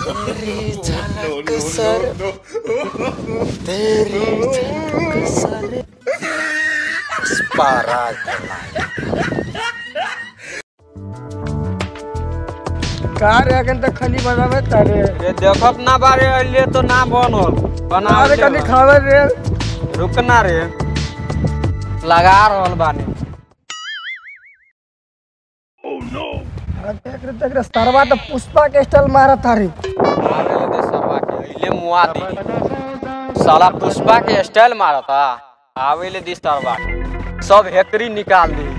तेरी झलक सर तेरी झलक सर पुष्पाराज कार अगन तक खाली बनावे तारे ये देखत ना बारे लिए तो ना बनल बनावे खाली खावे रे रुकना रे लगा रहल बानी। ओह नो देख रे सरवा तो पुष्पा के स्टाइल मारा तारी आवे ले दे सरवा के इले मुआ दी साला पुष्पा के स्टाइल मारता आवे ले दी सरवा सब हेकरी निकाल दी।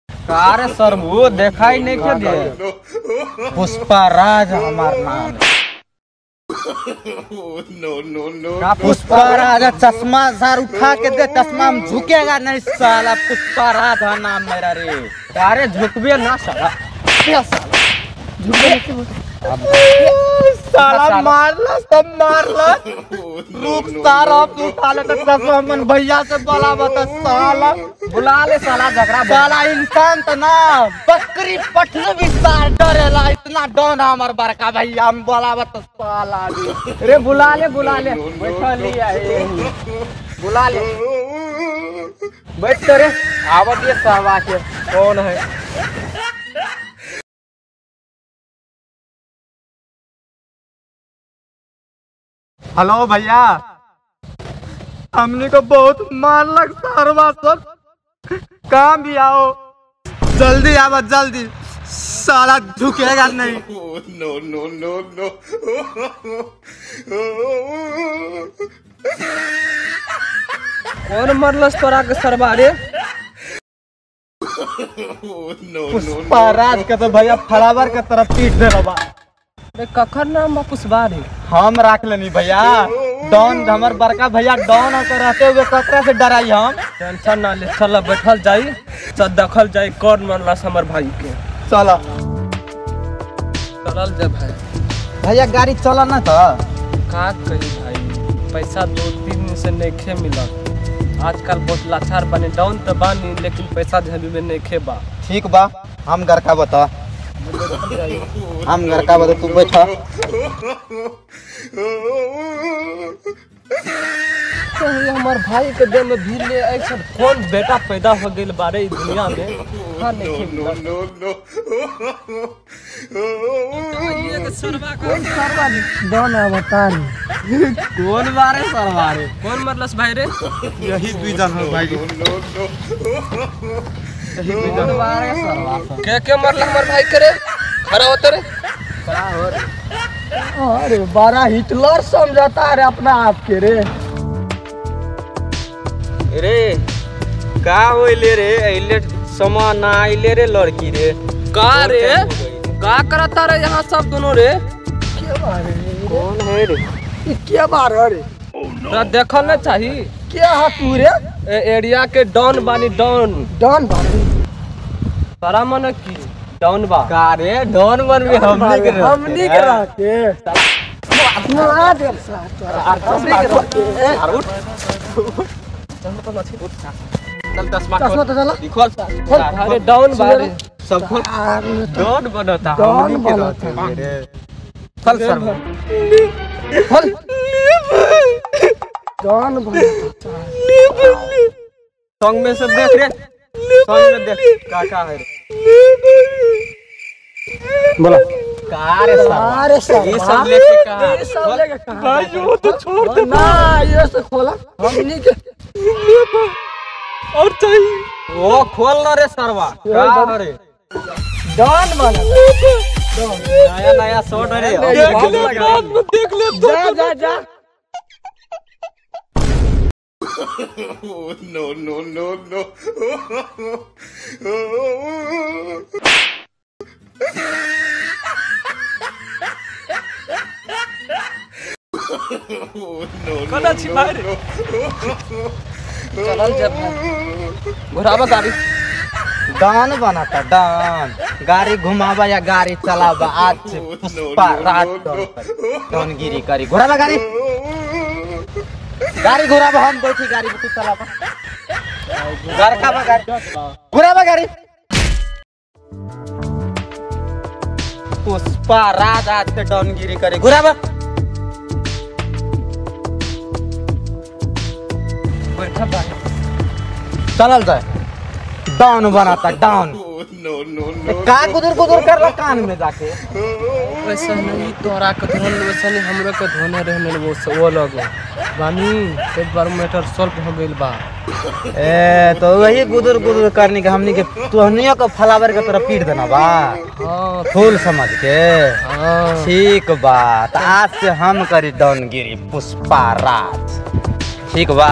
कार सर वो दिखाई नहीं के दे पुष्पाराज हमार नाम पुष्पाराज चश्मा सर उठा के दे चश्मा में झुकेगा नहीं साला पुष्पाराज नाम मेरा रे अरे झुकबे ना साला क्या साला झुके साला मारला सब मारला रुक सारा उठा ले तो चश्मा मन भैया से बोला बता साला बुला ले साला झगड़ा साला इंसान तो ना बकरी पठल विस्तार डरेला इतना डॉन हमार बड़का भैया हम बोला बता साला रे बुला ले बैठा लिया है बुला ले बैठ रे आवत ये सावा के कौन है। हेलो भैया हमने को बहुत मार लग सारवा सब काम भी आओ जल्दी आओ जल्दी साला झुकेगा नहीं। नो नो नो नो कौन मरलस तोरा के सरवा रे पुष्पाराज के तो भैया फरावर के तरफ पीट दे रहा रे कखर नाम बा पुष्पा रे हम राख लेनी भैया डॉन हमार बड़का भैया डॉन होकर रहते हुए ककरा से डराई हम टेंशन ना ले चल बैठल जाई चल देखल जाई कौन मरलस हमर भाई के चला चलल जा भाई भैया गाड़ी चला ना तो का कही भाई पैसा 2-3 दिन से नहीं मिलत आजकल बहुत लाचार बने डाउन तो बानी लेकिन पैसा झेलू में नहीं खेबा ठीक बा हम घर का बता हम घर का बता तू बैठा हमार भाई के देह में भीड़ ले ऐसा कौन बेटा पैदा हो गई बारे दुनिया में हाँ नहीं कौन बारे सरवारे कौन मरलस भाई रे यही दुई जन हो भाई कौन बारे सरवा के मरल हमार भाई करे खड़ा होते रे का हो अरे बड़ा हिटलर समझाता रे अपना आप के रे रे का होइले रे अइले समा ना आइले रे लड़की रे का रे का करता रे यहाँ सब दोनों रे के बारे कौन है रे ये क्या बार है रे तो देखल ना चाहिए क्या है तू रे एरिया के डॉन बानी डॉन बानी सारा मन की डॉन बा का रे डॉन बन में हमनी के रह के मार दे चल चश्मा तो चला खोल अरे डॉन बारे सब खोल डॉन बनता डॉन बनता रे चल सर खोल डॉन बनता संग में सब देख रे संग में देख का है बोला कार सर ये सब लेके कहां ये सब लेके कहां भाई वो तो छोड़ दे ना ये से खोला हमनी के और चाहिए वो खोल ना रे सरवा का रे डॉन बना नया नया शॉट रे देख ले जा जा no no no no कदा छिपाए रे चलल जब घुरावा गाड़ी डान बनाता डान गाड़ी घुमावा या गाड़ी चलावा आज से पुष्पा रात डानगिरी करी घुरावा गाड़ी गाड़ी घुराब हम बैठी गाड़ी में तू चला घर का बा गाड़ी घुराब गाड़ी पुष्पा राज आज के डॉनगिरी करे घुराब बैठा बा चलल जाए डाउन बनाता डाउन का गुदर गुदर कर ला कान में जाके वैसा नहीं तोरा के धोन वैसा नहीं हमरो के धोने रहने वो लोग बानी एक बार मैटर सॉल्व हो गइल बा ए तो वही गुदर गुदर करने के हमनी के तोहनियो को फ्लावर के तरह पीट देना बा हां फूल समझ के हां ठीक बा त आज से हम करी डॉनगिरी पुष्पा राज ठीक बा